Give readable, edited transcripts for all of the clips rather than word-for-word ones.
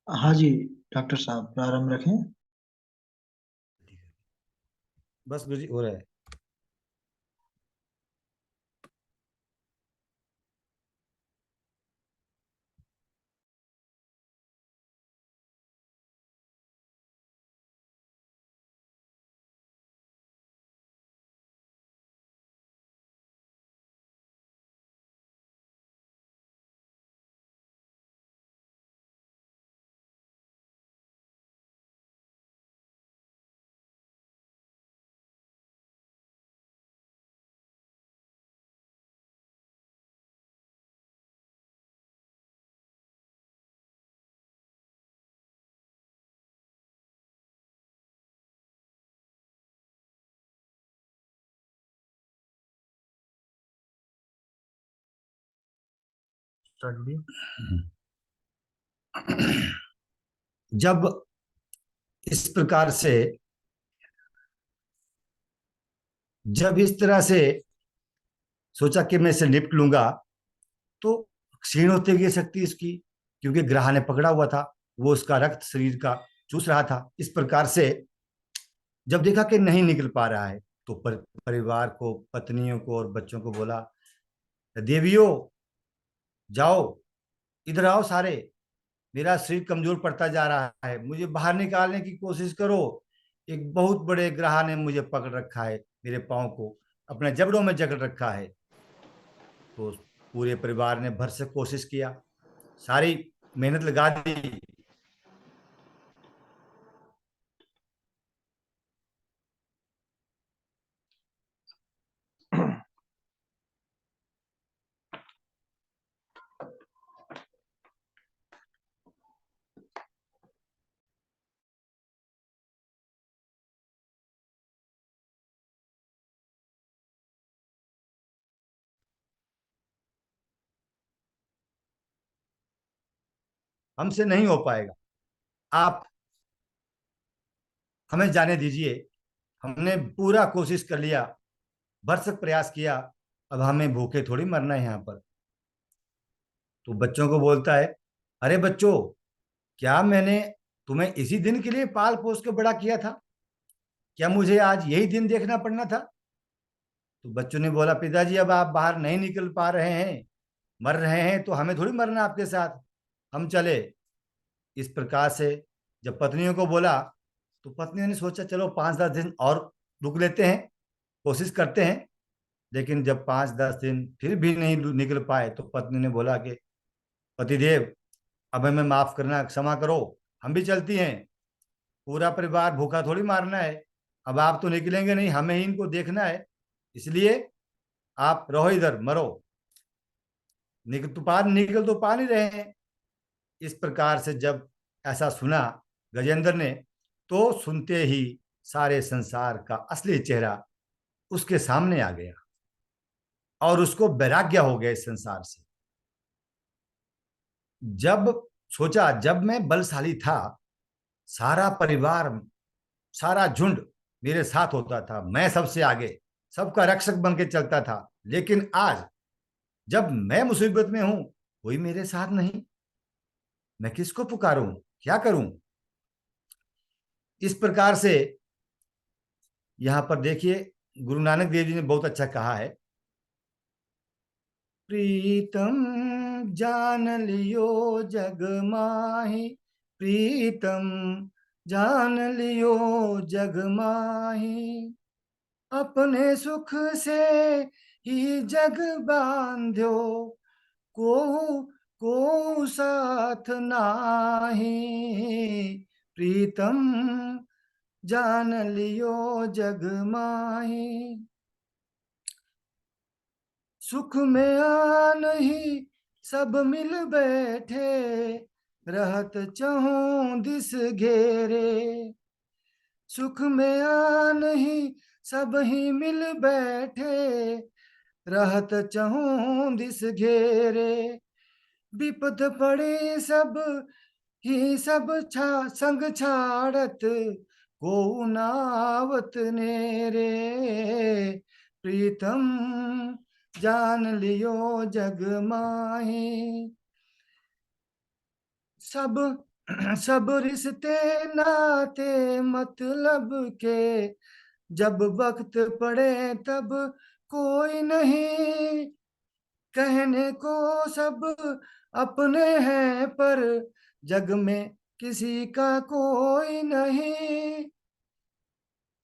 हाँ जी, डॉक्टर साहब प्रारंभ रखें। बस गुरुजी हो रहा है। जब इस प्रकार से, जब इस तरह से सोचा कि मैं इसे निपट लूंगा, तो क्षीण होती गई शक्ति इसकी, क्योंकि ग्रह ने पकड़ा हुआ था। वो उसका रक्त शरीर का चूस रहा था। इस प्रकार से जब देखा कि नहीं निकल पा रहा है, तो परिवार को, पत्नियों को और बच्चों को बोला, देवियों जाओ, इधर आओ सारे, मेरा शरीर कमजोर पड़ता जा रहा है, मुझे बाहर निकालने की कोशिश करो। एक बहुत बड़े ग्रह ने मुझे पकड़ रखा है, मेरे पाँव को अपने जबड़ों में जकड़ रखा है। तो पूरे परिवार ने भरसक कोशिश किया, सारी मेहनत लगा दी। हमसे नहीं हो पाएगा, आप हमें जाने दीजिए, हमने पूरा कोशिश कर लिया, भरसक प्रयास किया, अब हमें भूखे थोड़ी मरना है यहाँ पर। तो बच्चों को बोलता है, अरे बच्चों, क्या मैंने तुम्हें इसी दिन के लिए पाल पोस के बड़ा किया था? क्या मुझे आज यही दिन देखना पड़ना था? तो बच्चों ने बोला, पिताजी अब आप बाहर नहीं निकल पा रहे हैं, मर रहे हैं, तो हमें थोड़ी मरना आपके साथ, हम चले। इस प्रकार से जब पत्नियों को बोला, तो पत्नियों ने सोचा चलो 5-10 दिन और रुक लेते हैं, कोशिश करते हैं। लेकिन जब 5-10 दिन फिर भी नहीं निकल पाए, तो पत्नी ने बोला कि पतिदेव, अब हमें माफ करना, क्षमा करो, हम भी चलती हैं, पूरा परिवार भूखा थोड़ी मारना है। अब आप तो निकलेंगे नहीं, हमें ही इनको देखना है, इसलिए आप रहो इधर, मरो। निकल तो पा नहीं रहे हैं। इस प्रकार से जब ऐसा सुना गजेंद्र ने, तो सुनते ही सारे संसार का असली चेहरा उसके सामने आ गया, और उसको वैराग्य हो गया इस संसार से। जब सोचा, जब मैं बलशाली था, सारा परिवार, सारा झुंड मेरे साथ होता था, मैं सबसे आगे, सबका रक्षक बन के चलता था। लेकिन आज जब मैं मुसीबत में हूं, कोई मेरे साथ नहीं, मैं किसको पुकारूं, क्या करूं? इस प्रकार से यहां पर देखिए, गुरु नानक देव जी ने बहुत अच्छा कहा है, प्रीतम जान लियो जग माही, प्रीतम जान लियो जग माही, अपने सुख से ही जग बांध्यो, को को साथ नाही, प्रीतम जान लियो जग माही। सुख में आन ही सब मिल बैठे, रहत चहूं दिस घेरे, सुख में आन ही सब ही मिल बैठे, रहत चहूं दिस घेरे, विपद पड़े सब ही सब संग छाड़त, को नावत नेरे, प्रीतम जान लियो जग माही। सब सब रिश्ते नाते मतलब के, जब वक्त पड़े तब कोई नहीं, कहने को सब अपने हैं पर जग में किसी का कोई नहीं,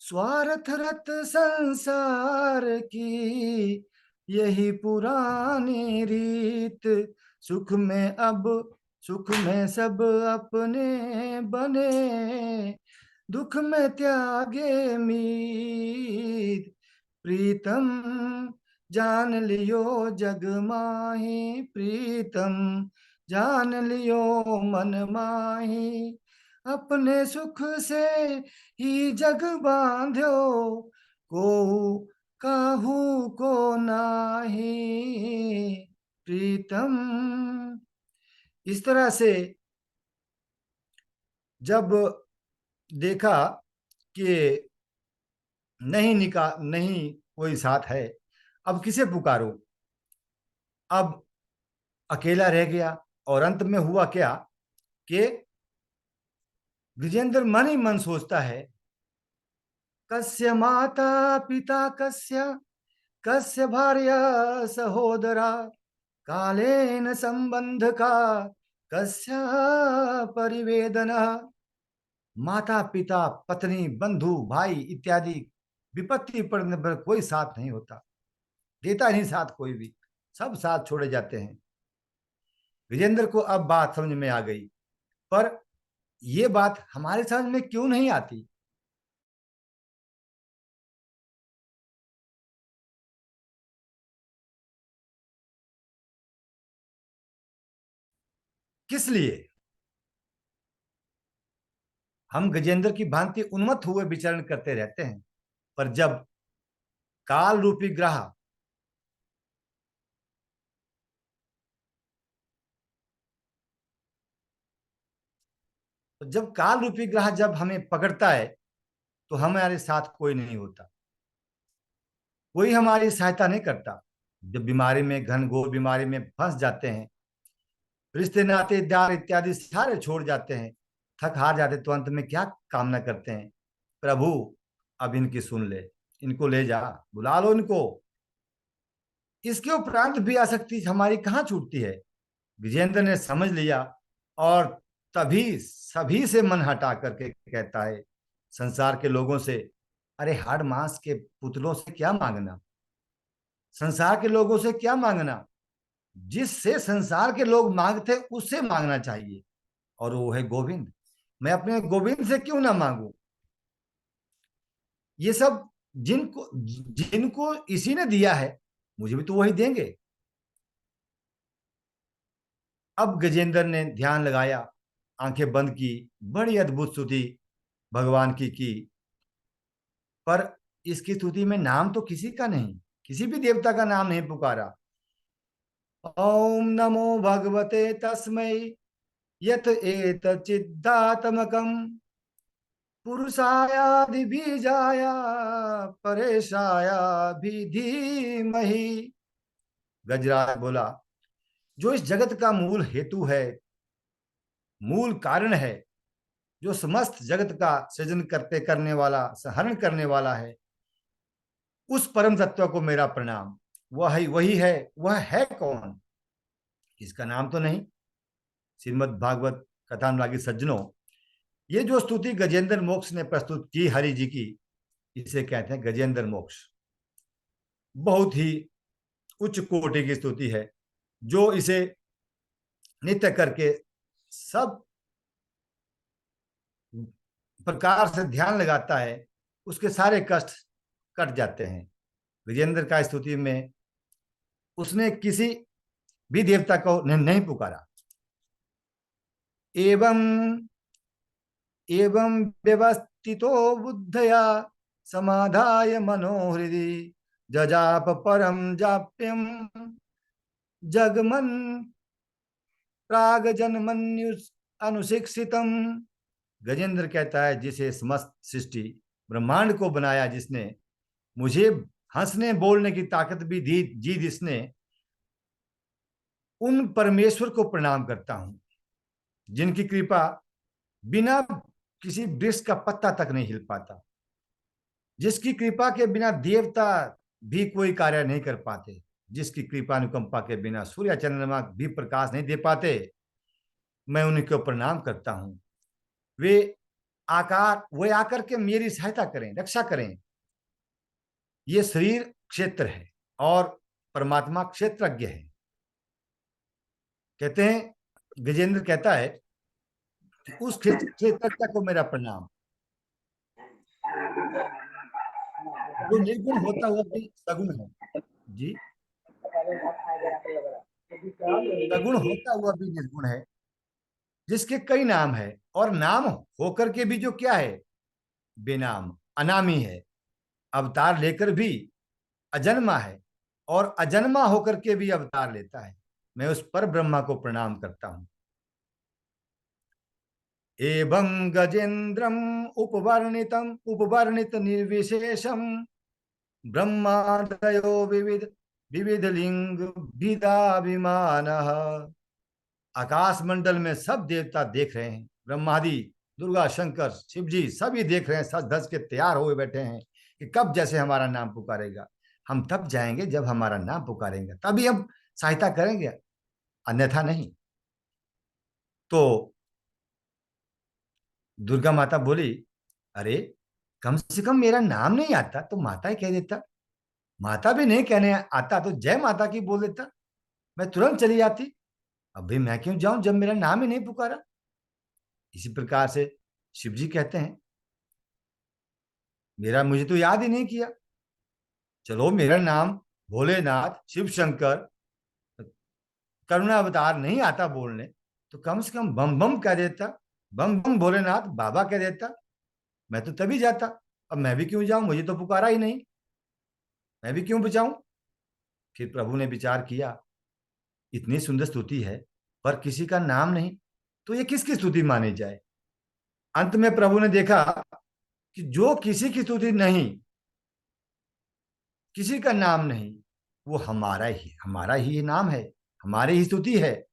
स्वार्थ रत संसार की यही पुरानी रीत, सुख में अब सुख में सब अपने बने, दुख में त्यागे मीत, प्रीतम जान लियो जग माही, प्रीतम जान लियो मन माही, अपने सुख से ही जग बांध्यो, को काहू को नाही, प्रीतम। इस तरह से जब देखा कि नहीं कोई साथ है, अब किसे पुकारूं, अब अकेला रह गया। और अंत में हुआ क्या कि विजेंद्र मन ही मन सोचता है, कस्य माता पिता कस्य, कस्य भार्या सहोदरा, कालेन संबंध का कस्य परिवेदना। माता पिता पत्नी बंधु भाई इत्यादि विपत्ति पड़ने पर कोई साथ नहीं होता, देता नहीं साथ कोई भी, सब साथ छोड़े जाते हैं। विजेंद्र को अब बात समझ में आ गई, पर यह बात हमारे समझ में क्यों नहीं आती? किस लिए हम गजेंद्र की भांति उन्मत्त हुए विचरण करते रहते हैं, पर जब काल रूपी ग्रह जब हमें पकड़ता है तो हमारे साथ कोई नहीं होता, कोई हमारी सहायता नहीं करता। जब बीमारी में घनघोर बीमारी में फंस जाते हैं, रिश्ते नाते दार इत्यादि सारे छोड़ जाते हैं, थक हार जाते, तो अंत में क्या कामना करते हैं, प्रभु अब इनकी सुन ले, इनको ले जा, बुला लो इनको। इसके उपरांत भी आसक्ति हमारी कहाँ छूटती है? विजेंद्र ने समझ लिया और तभी सभी से मन हटा करके कहता है, संसार के लोगों से, अरे हाड़ मांस के पुतलों से क्या मांगना, संसार के लोगों से क्या मांगना, जिससे संसार के लोग मांगते उससे मांगना चाहिए, और वो है गोविंद। मैं अपने गोविंद से क्यों ना मांगू? ये सब जिनको जिनको इसी ने दिया है, मुझे भी तो वही देंगे। अब गजेंद्र ने ध्यान लगाया, आंखें बंद की, बड़ी अद्भुत स्तुति भगवान की, पर इसकी स्तुति में नाम तो किसी का नहीं, किसी भी देवता का नाम नहीं पुकारा। ओम नमो भगवते तस्मै यत एत चिदात्मकम पुरुषायादि बीजाया परेशाया भी धीमहि। गजराज बोला, जो इस जगत का मूल हेतु है, मूल कारण है, जो समस्त जगत का सृजन करते करने वाला, संहरण करने वाला है, उस परम तत्व को मेरा प्रणाम। वही है, वह है कौन? इसका नाम तो नहीं। श्रीमद् भागवत कथानुरागी सज्जनों, ये जो स्तुति गजेंद्र मोक्ष ने प्रस्तुत की हरि जी की, इसे कहते हैं गजेंद्र मोक्ष। बहुत ही उच्च कोटि की स्तुति है। जो इसे नित्य करके सब प्रकार से ध्यान लगाता है, उसके सारे कष्ट कट जाते हैं। विजेंद्र का स्तुति में उसने किसी भी देवता को नहीं पुकारा। एवं एवं व्यवस्थितो बुद्धया समाधाय मनोहृदि जजाप परम जाप्यम जगमन प्राग जन्मन्यु अनुशिक्षितम। गजेंद्र कहता है, जिसे समस्त सृष्टि ब्रह्मांड को बनाया जिसने, मुझे हंसने बोलने की ताकत भी दी जी जिसने, उन परमेश्वर को प्रणाम करता हूं जिनकी कृपा बिना किसी वृक्ष का पत्ता तक नहीं हिल पाता, जिसकी कृपा के बिना देवता भी कोई कार्य नहीं कर पाते, जिसकी कृपा अनुकंपा के बिना सूर्य चंद्रमा भी प्रकाश नहीं दे पाते, मैं उन्हीं को प्रणाम करता हूं। वे वे आकर के मेरी सहायता करें, रक्षा करें। ये शरीर क्षेत्र है और परमात्मा क्षेत्रज्ञ है। कहते हैं, गजेंद्र कहता है, उस क्षेत्रज्ञ को मेरा प्रणाम, जो निर्गुण होता हुआ भी सगुण है। जी, सगुण होता हुआ भी निर्गुण है, जिसके कई नाम है और नाम होकर के भी जो क्या है, बेनाम, अनामी है। अवतार लेकर भी अजन्मा है और अजन्मा होकर के भी अवतार लेता है। मैं उस पर ब्रह्मा को प्रणाम करता हूं। एवं गजेन्द्रम उपवर्णितम उपवर्णित निर्विशेषम ब्रह्मादयो विविध विविध लिंग विदाभिमान। आकाश मंडल में सब देवता देख रहे हैं, ब्रह्मादि, दुर्गा, शंकर, शिव जी सभी देख रहे हैं, सज धज के तैयार हुए बैठे हैं कि कब जैसे हमारा नाम पुकारेगा। हम तब जाएंगे जब हमारा नाम पुकारेंगे, तभी हम सहायता करेंगे, अन्यथा नहीं। तो दुर्गा माता बोली, अरे कम से कम मेरा नाम नहीं आता तो माता ही कह देता, माता भी नहीं कहने आता तो जय माता की बोल देता, मैं तुरंत चली जाती। अभी मैं क्यों जाऊं जब मेरा नाम ही नहीं पुकारा। इसी प्रकार से शिव जी कहते हैं, मेरा मुझे तो याद ही नहीं किया। चलो, मेरा नाम भोलेनाथ, शिव शंकर, करुणा अवतार नहीं आता बोलने, तो कम से कम बम बम कह देता, बम बम भोलेनाथ बाबा कह देता, मैं तो तभी जाता। अब मैं भी क्यों जाऊं, मुझे तो पुकारा ही नहीं, मैं भी क्यों बचाऊं। फिर प्रभु ने विचार किया, इतनी सुंदर स्तुति है पर किसी का नाम नहीं, तो ये किसकी स्तुति मानी जाए। अंत में प्रभु ने देखा कि जो किसी की स्तुति नहीं, किसी का नाम नहीं, वो हमारा ही नाम है, हमारी ही स्तुति है।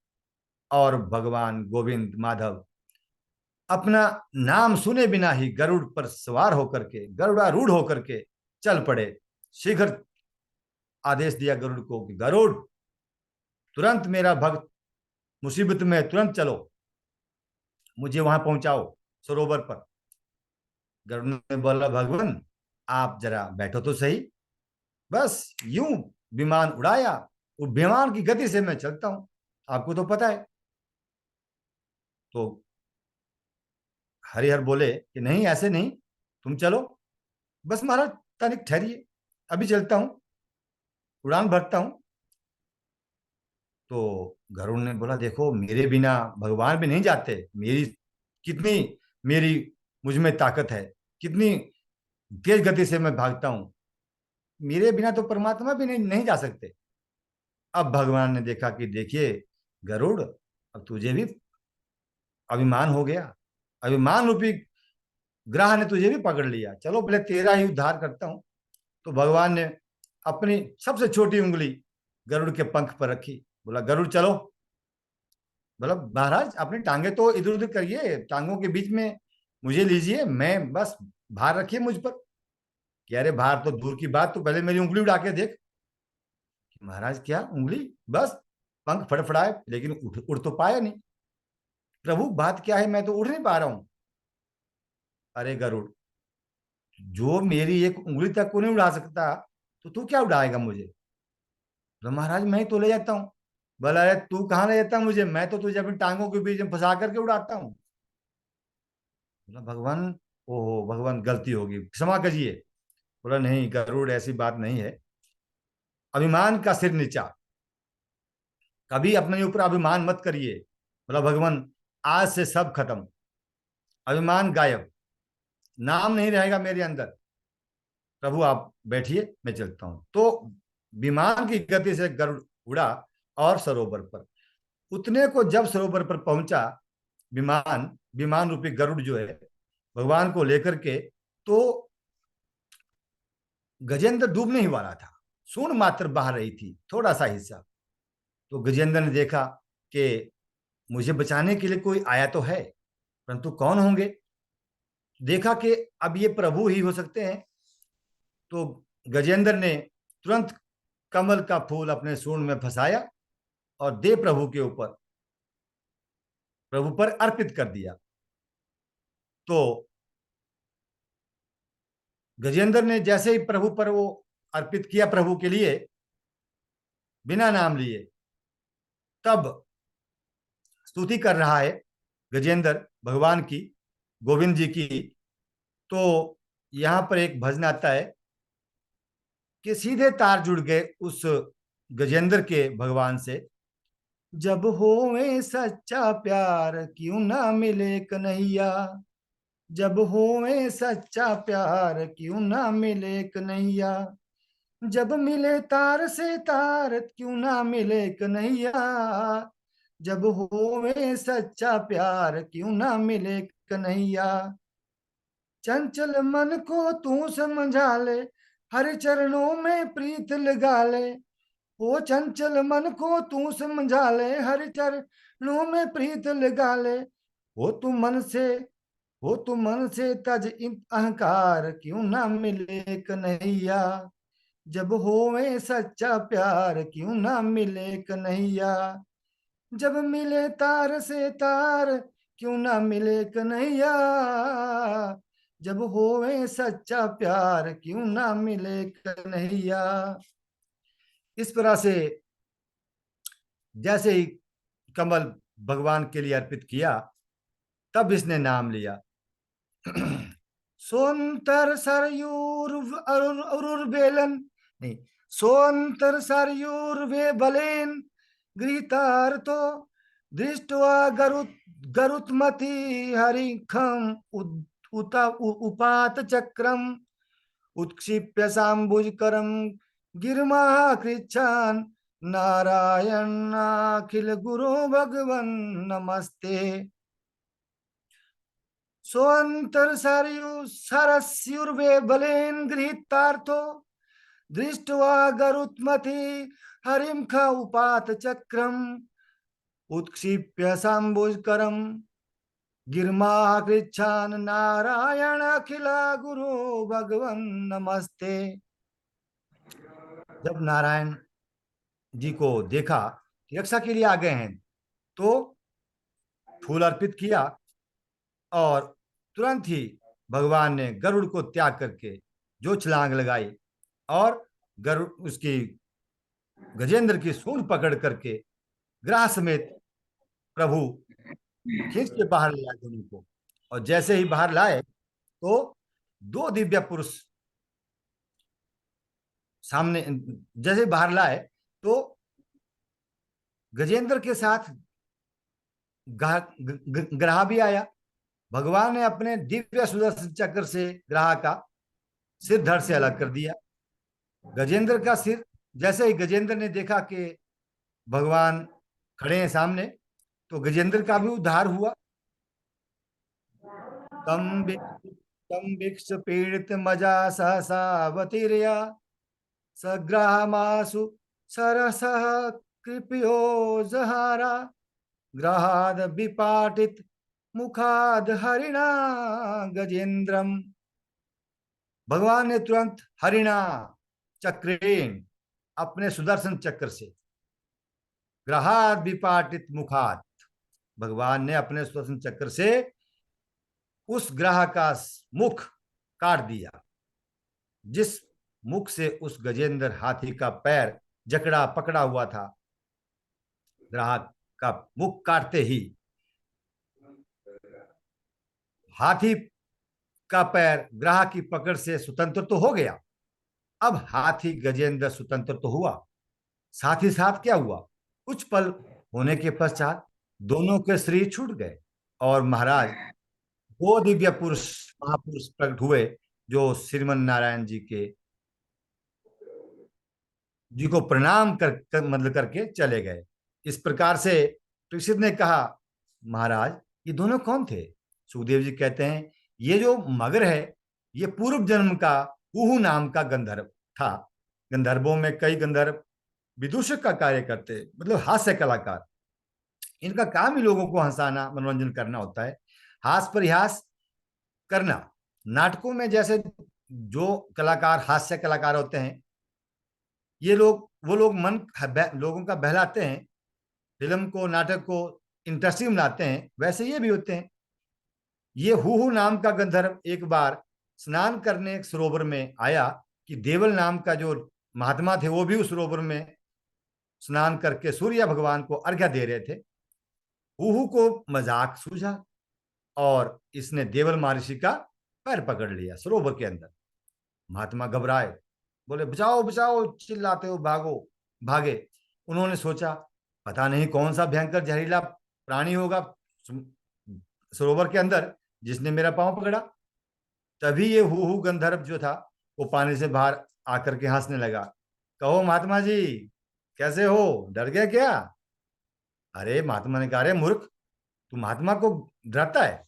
और भगवान गोविंद माधव अपना नाम सुने बिना ही गरुड़ पर सवार होकर के, गरुड़ारूढ़ होकर के चल पड़े। शीघ्र आदेश दिया गरुड़ को कि गरुड़, तुरंत मेरा भक्त मुसीबत में, तुरंत चलो, मुझे वहां पहुंचाओ सरोवर पर। गरुड़ ने बोला, भगवान आप जरा बैठो तो सही, बस यूं विमान उड़ाया, वो विमान की गति से मैं चलता हूं, आपको तो पता है। तो हरिहर बोले कि नहीं, ऐसे नहीं, तुम चलो, बस महाराज तनिक ठहरिए, अभी चलता हूं, उड़ान भरता हूं। तो गरुड़ ने बोला, देखो मेरे बिना भगवान भी नहीं जाते, कितनी मेरी मुझ में ताकत है, कितनी तेज गति से मैं भागता हूं, मेरे बिना तो परमात्मा भी नहीं जा सकते। अब भगवान ने देखा कि देखिए गरुड़, अब तुझे भी अभिमान हो गया, अभिमान रूपी ग्रह ने तुझे भी पकड़ लिया, चलो पहले तेरा ही उद्धार करता हूं। तो भगवान ने अपनी सबसे छोटी उंगली गरुड़ के पंख पर रखी, बोला गरुड़ चलो। बोला महाराज अपनी टांगे तो इधर उधर करिए, टांगों के बीच में मुझे लीजिए, मैं बस भार रखिए मुझ पर। कि अरे भार तो दूर की बात, तो पहले मेरी उंगली उड़ा के देख। महाराज क्या उंगली, बस पंख फड़फड़ाए लेकिन उड़ तो पाया नहीं। प्रभु बात क्या है, मैं तो उड़ नहीं पा रहा हूं। अरे गरुड़, जो मेरी एक उंगली तक को नहीं उड़ा सकता, तो तू क्या उड़ाएगा मुझे। तो महाराज मैं ही तो ले जाता हूँ। बोला अरे तू कहाँ ले जाता मुझे, मैं तो तुझे अपनी टांगों के बीच में फंसा करके उड़ाता हूँ। बोला भगवान, ओहो भगवान गलती होगी, क्षमा करिए। बोला नहीं गरुड़, ऐसी बात नहीं है, अभिमान का सिर नीचा, कभी अपने ऊपर अभिमान मत करिए। बोला भगवान आज से सब खत्म, अभिमान गायब, नाम नहीं रहेगा मेरे अंदर, प्रभु आप बैठिए मैं चलता हूं। तो विमान की गति से गरुड़ उड़ा और सरोवर पर, उतने को जब सरोवर पर पहुंचा, विमान विमान रूपी गरुड़ जो है भगवान को लेकर के, तो गजेंद्र डूबने ही वाला था, सूंड मात्र बह रही थी, थोड़ा सा हिस्सा। तो गजेंद्र ने देखा कि मुझे बचाने के लिए कोई आया तो है, परंतु कौन होंगे? देखा कि अब ये प्रभु ही हो सकते हैं। तो गजेंद्र ने तुरंत कमल का फूल अपने सूंड में फंसाया और दे प्रभु पर अर्पित कर दिया। तो गजेंद्र ने जैसे ही प्रभु पर वो अर्पित किया, प्रभु के लिए बिना नाम लिए, तब स्तुति कर रहा है गजेंद्र भगवान की, गोविंद जी की। तो यहां पर एक भजन आता है कि सीधे तार जुड़ गए उस गजेंद्र के भगवान से। जब होवे सच्चा प्यार क्यों ना मिले कन्हैया, जब होवे सच्चा प्यार क्यों ना मिले कन्हैया, जब मिले तार से तार क्यों ना मिले कन्हैया, जब होवे सच्चा प्यार क्यों ना मिले कन्हैया। चंचल मन को तू समझा ले, हर चरणों में प्रीत लगा ले। ओ चंचल मन को तू समझा ले, हर चरणों में प्रीत लगा ले। हो तू मन से, हो तू मन से तज अहंकार क्यों ना मिले कन्हैया, जब होवे सच्चा प्यार क्यों ना मिले कन्हैया, जब मिले तार से तार क्यों ना मिले कन्हैया, जब होवे सच्चा प्यार क्यों ना मिले कन्हैया। इस तरह से जैसे ही कमल भगवान के लिए अर्पित किया, तब इसने नाम लिया। सोन्तर सरयूर अरुर बेलन, नहीं, सोन्तर सरयूर वे बलेन गृहीतार तो दृष्टवा गरुत्मति हरिखम उपात चक्रम उत्क्षिप्य सांबुजकरम गिरमा कृच्छान नारायण अखिल गुरु भगवन नमस्ते। सोऽंतर सरस्युर्वे बलेन गृहीतार्थो दृष्ट्वा गरुत्मति हरिम ख उपात चक्रम उत्क्षिप्य सांबुजकरम गिरमा कृच्छान नारायण अखिल गुरु भगवन नमस्ते। जब नारायण जी को देखा कि रक्षा के लिए आ गए हैं, तो फूल अर्पित किया और तुरंत ही भगवान ने गरुड़ को त्याग करके जो छलांग लगाई और गरुड़ उसकी गजेंद्र की सूंड पकड़ करके ग्राह समेत प्रभु खींच के बाहर लाए दोनों को। और जैसे ही बाहर लाए तो दो दिव्य पुरुष सामने, जैसे बाहर लाए तो गजेंद्र के साथ ग्राह भी आया। भगवान ने अपने दिव्य सुदर्शन चक्र से ग्राह का सिर धड़ से अलग कर दिया। गजेंद्र का सिर, जैसे ही गजेंद्र ने देखा कि भगवान खड़े हैं सामने, तो गजेंद्र का भी उद्धार हुआ। तम भिक्ष पीड़ित मजा सहसावतीर्या सग्रामासु सरस कृपयो जहारा ग्रहाद विपाटित मुखाद हरिणा गजेंद्रम। भगवान ने तुरंत हरिणा चक्रेन अपने सुदर्शन चक्र से, ग्रहाद विपाटित मुखाद, भगवान ने अपने सुदर्शन चक्र से उस ग्रह का मुख काट दिया, जिस मुख से उस गजेंद्र हाथी का पैर जकड़ा पकड़ा हुआ था। ग्रह का मुख काटते ही हाथी का पैर ग्रह की पकड़ से स्वतंत्र तो हो गया। अब हाथी गजेंद्र स्वतंत्र तो हुआ, साथ ही साथ क्या हुआ, कुछ पल होने के पश्चात दोनों के शरीर छूट गए और महाराज दो दिव्य पुरुष महापुरुष प्रकट हुए, जो श्रीमन नारायण जी को प्रणाम मतलब करके चले गए। इस प्रकार से परीक्षित ने कहा, महाराज ये दोनों कौन थे? सुखदेव जी कहते हैं, ये जो मगर है ये पूर्व जन्म का कुहू नाम का गंधर्व था। गंधर्वों में कई गंधर्व विदूषक का कार्य करते, मतलब हास्य कलाकार। इनका काम ही लोगों को हंसाना, मनोरंजन करना होता है। हास परिहास करना। नाटकों में जैसे जो कलाकार हास्य कलाकार होते हैं, ये लोग वो लोग लोगों का बहलाते हैं, फिल्म को नाटक को इंटरेस्टिंग बनाते हैं, वैसे ये भी होते हैं। ये हु नाम का गंधर्व एक बार स्नान करने एक सरोवर में आया कि देवल नाम का जो महात्मा थे वो भी उस सरोवर में स्नान करके सूर्य भगवान को अर्घ्य दे रहे थे। हु को मजाक सूझा और इसने देवल महर्षि का पैर पकड़ लिया सरोवर के अंदर। महात्मा घबराए, बोले बचाओ बचाओ, चिल्लाते हो भागो भागे। उन्होंने सोचा पता नहीं कौन सा भयंकर जहरीला प्राणी होगा सरोवर के अंदर जिसने मेरा पांव पकड़ा। तभी ये हु गंधर्व जो था वो पानी से बाहर आकर के हंसने लगा। कहो महात्मा जी कैसे हो, डर गया क्या? अरे महात्मा ने कहा, अरे मूर्ख, तू महात्मा को डराता है?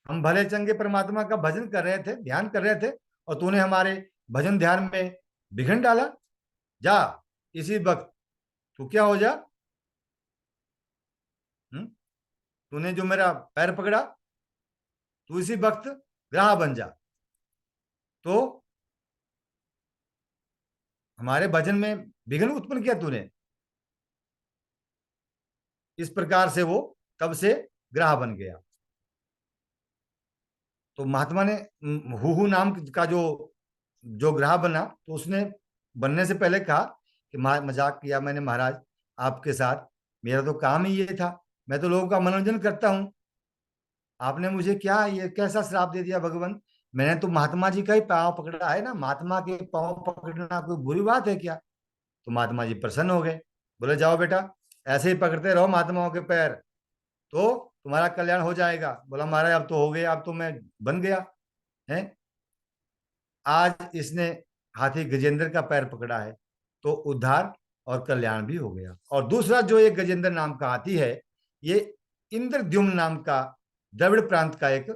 हम भले चंगे परमात्मा का भजन कर रहे थे, ध्यान कर रहे थे, और तूने हमारे भजन ध्यान में विघ्न डाला। जा इसी वक्त तू क्या हो जा, तूने जो मेरा पैर पकड़ा, तू इसी वक्त ग्राह बन जा। तो हमारे भजन में विघ्न उत्पन्न किया तूने। इस प्रकार से वो तब से ग्राह बन गया। तो महात्मा ने हु नाम का जो जो ग्राह बना, तो उसने बनने से पहले कहा कि मजाक किया मैंने महाराज आपके साथ, मेरा तो काम ही ये था, मैं तो लोगों का मनोरंजन करता हूँ। आपने मुझे क्या ये कैसा श्राप दे दिया भगवान? मैंने तो महात्मा जी का ही पाँव पकड़ा है ना, महात्मा के पाँव पकड़ना कोई बुरी बात है क्या? तो महात्मा जी प्रसन्न हो गए, बोले जाओ बेटा ऐसे ही पकड़ते रहो महात्माओं के पैर, तो तुम्हारा कल्याण हो जाएगा। बोला महाराज अब तो हो गया, अब तो मैं बन गया है। आज इसने हाथी गजेंद्र का पैर पकड़ा है तो उद्धार और कल्याण भी हो गया। और दूसरा जो एक गजेंद्र नाम का हाथी है, ये इंद्रद्युम्न नाम का द्रविड़ प्रांत का एक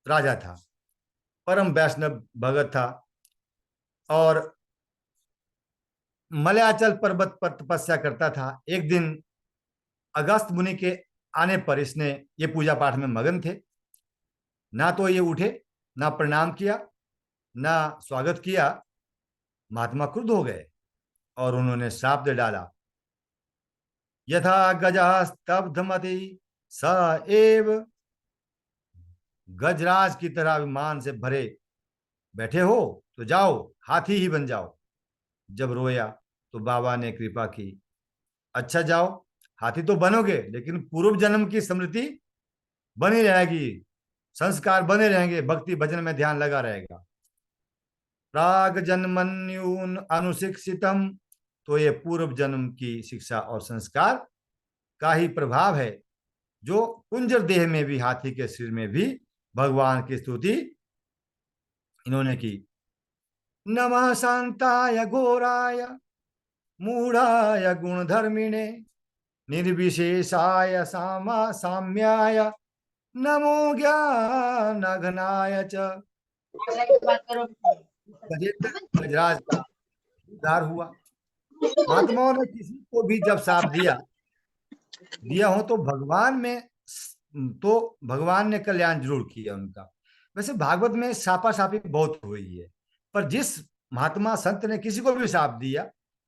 राजा था, परम वैष्णव भगत था, और मलयाचल पर्वत पर तपस्या करता था। एक दिन अगस्त मुनि के आने पर इसने ये पूजा पाठ में मगन थे, ना तो ये उठे, ना प्रणाम किया, ना स्वागत किया। महात्मा क्रुद्ध हो गए और उन्होंने श्राप दे डाला, यथा गजः स्तब्धमति स एव। गजराज की तरह अभिमान से भरे बैठे हो तो जाओ हाथी ही बन जाओ। जब रोया तो बाबा ने कृपा की, अच्छा जाओ हाथी तो बनोगे लेकिन पूर्व जन्म की स्मृति बनी रहेगी, संस्कार बने रहेंगे, भक्ति भजन में ध्यान लगा रहेगा। प्राग जन्मन्यून अनुशिक्षितम, तो ये पूर्व जन्म की शिक्षा और संस्कार का ही प्रभाव है जो कुंजर देह में भी, हाथी के सिर में भी भगवान की स्तुति इन्होंने की। नमः शांताय घोराय मूढ़ाय गुणधर्मिणे निर्विशेषाय साम्याय नमो ज्ञानघनाय च। गजराज का उद्धार हुआ। महात्माओं ने किसी को भी जब साथ दिया दिया हो तो भगवान ने कल्याण जरूर किया उनका। वैसे भागवत में सापा सापी बहुत हुई है, पर जिस महात्मा संत ने किसी को भी साप दिया,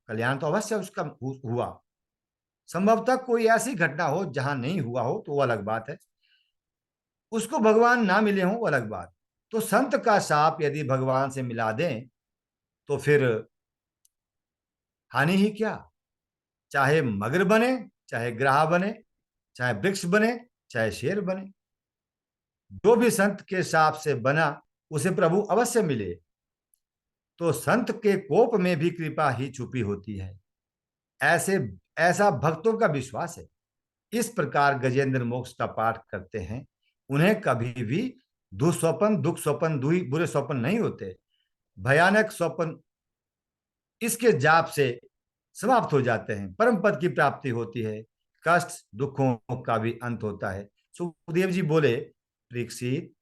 कल्याण तो अवश्य उसका हुआ। संभवतः कोई ऐसी घटना हो जहां नहीं हुआ हो तो वो अलग बात है, उसको भगवान ना मिले हो वो अलग बात। तो संत का साप यदि भगवान से मिला दें तो फिर हानि ही क्या। चाहे मगर बने, चाहे ग्राह बने, चाहे वृक्ष बने, चाहे शेर बने, जो भी संत के साप से बना उसे प्रभु अवश्य मिले। तो संत के कोप में भी कृपा ही छुपी होती है, ऐसा भक्तों का विश्वास है। इस प्रकार गजेंद्र मोक्ष का पाठ करते हैं, उन्हें कभी भी दुस्वपन, दुख स्वपन, बुरे स्वपन नहीं होते। भयानक स्वपन इसके जाप से समाप्त हो जाते हैं, परम पद की प्राप्ति होती है, कष्ट दुखों का भी अंत होता है। सुखदेव जी बोले, परीक्षित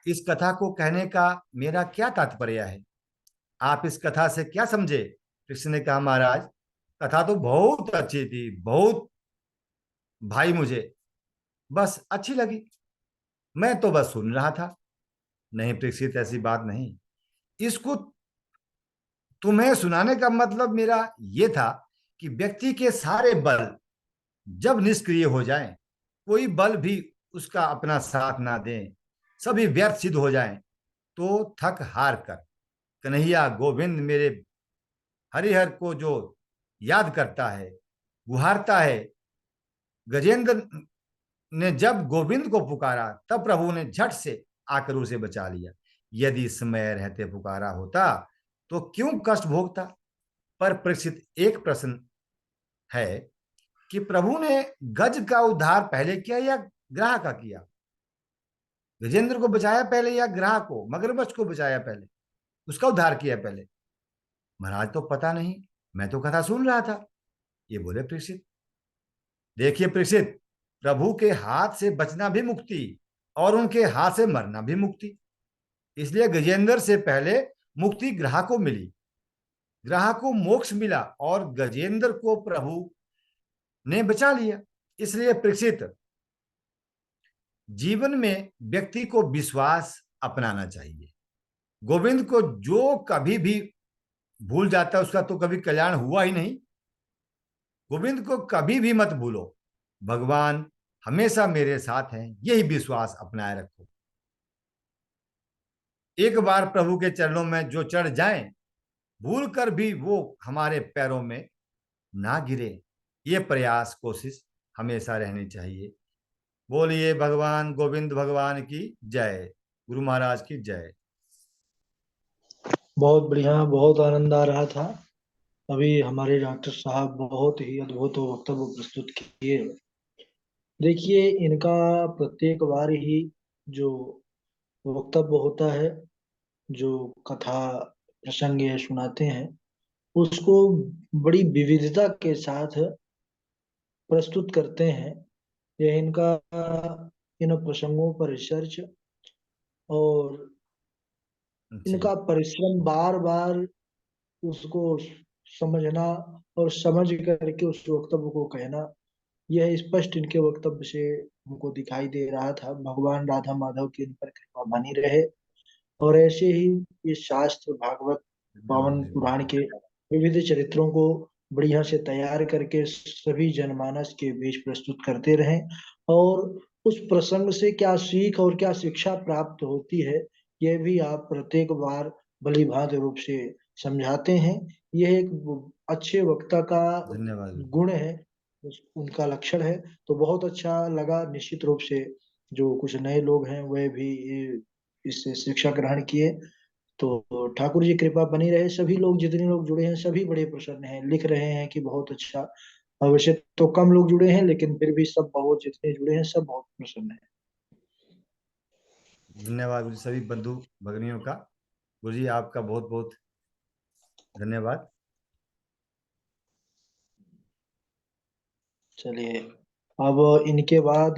इस कथा को कहने का मेरा क्या तात्पर्य है, आप इस कथा से क्या समझे? कृष्ण ने कहा, महाराज कथा तो बहुत अच्छी थी, बहुत भाई मुझे बस अच्छी लगी, मैं तो बस सुन रहा था। नहीं परीक्षित, ऐसी बात नहीं। इसको तुम्हें सुनाने का मतलब मेरा ये था कि व्यक्ति के सारे बल जब निष्क्रिय हो जाएं, कोई बल भी उसका अपना साथ ना दें, सभी व्यर्थ सिद्ध हो जाएं, तो थक हार कर कन्हैया गोविंद मेरे हरिहर को जो याद करता है, गुहारता है। गजेंद्र ने जब गोविंद को पुकारा, तब प्रभु ने झट से आकर उसे बचा लिया। यदि समय रहते पुकारा होता तो क्यों कष्ट भोगता। पर परीक्षित, एक प्रश्न है कि प्रभु ने गज का उद्धार पहले किया या ग्राह का किया? गजेंद्र को बचाया पहले या ग्राह को, मगरमच्छ को बचाया पहले, उसका उद्धार किया पहले? महाराज तो पता नहीं, मैं तो कथा सुन रहा था। ये बोले परीक्षित। देखिए परीक्षित, प्रभु के हाथ से बचना भी मुक्ति, और उनके हाथ से मरना भी मुक्ति। इसलिए गजेंद्र से पहले मुक्ति ग्राह को मिली, ग्राह को मोक्ष मिला, और गजेंद्र को प्रभु ने बचा लिया। इसलिए परीक्षित, जीवन में व्यक्ति को विश्वास अपनाना चाहिए। गोविंद को जो कभी भी भूल जाता है, उसका तो कभी कल्याण हुआ ही नहीं। गोविंद को कभी भी मत भूलो, भगवान हमेशा मेरे साथ हैं, यही विश्वास अपनाए रखो। एक बार प्रभु के चरणों में जो चढ़ जाएं, भूल कर भी वो हमारे पैरों में ना गिरे, ये प्रयास कोशिश हमेशा रहनी चाहिए। बोलिए भगवान गोविंद भगवान की जय, गुरु महाराज की जय। बहुत बढ़िया, बहुत आनंद आ रहा था। अभी हमारे डॉक्टर साहब बहुत ही अद्भुत वक्तव्य प्रस्तुत किए। देखिए, इनका प्रत्येक बार ही जो वक्तव्य होता है, जो कथा प्रसंग ये सुनाते हैं, उसको बड़ी विविधता के साथ प्रस्तुत करते हैं। यह इनका इन प्रसंगों पर रिसर्च और जी। इनका परिश्रम, बार बार उसको समझना और समझ करके उस वक्तव्य को कहना, यह स्पष्ट इनके वक्तव्य से हमको दिखाई दे रहा था। भगवान राधा माधव की इन पर कृपा बनी रहे, और ऐसे ही ये शास्त्र भागवत धन्यवाद पावन गुरु जी। पुराण के विविध चरित्रों को बढ़िया से तैयार करके सभी जनमानस के बीच प्रस्तुत करते रहें, और उस प्रसंग से क्या सीख और क्या शिक्षा प्राप्त होती है, यह भी आप प्रत्येक बार भली भांति रूप से समझाते हैं। यह एक अच्छे वक्ता का धन्यवाद गुरु जी। गुण है, उनका लक्षण है। तो बहुत अच्छा लगा। निश्चित रूप से जो कुछ नए लोग हैं वह भी इससे शिक्षा ग्रहण किए। तो ठाकुर जी कृपा बनी रहे। सभी लोग, जितने लोग जुड़े हैं, सभी बड़े प्रसन्न हैं, लिख रहे हैं कि बहुत अच्छा। वैसे तो कम लोग जुड़े हैं, लेकिन फिर भी सब, बहुत जितने जुड़े हैं सब बहुत प्रसन्न हैं। धन्यवाद गुरु जी, सभी बंधु भगनियों का। गुरु जी आपका बहुत बहुत धन्यवाद। चलिए, अब इनके बाद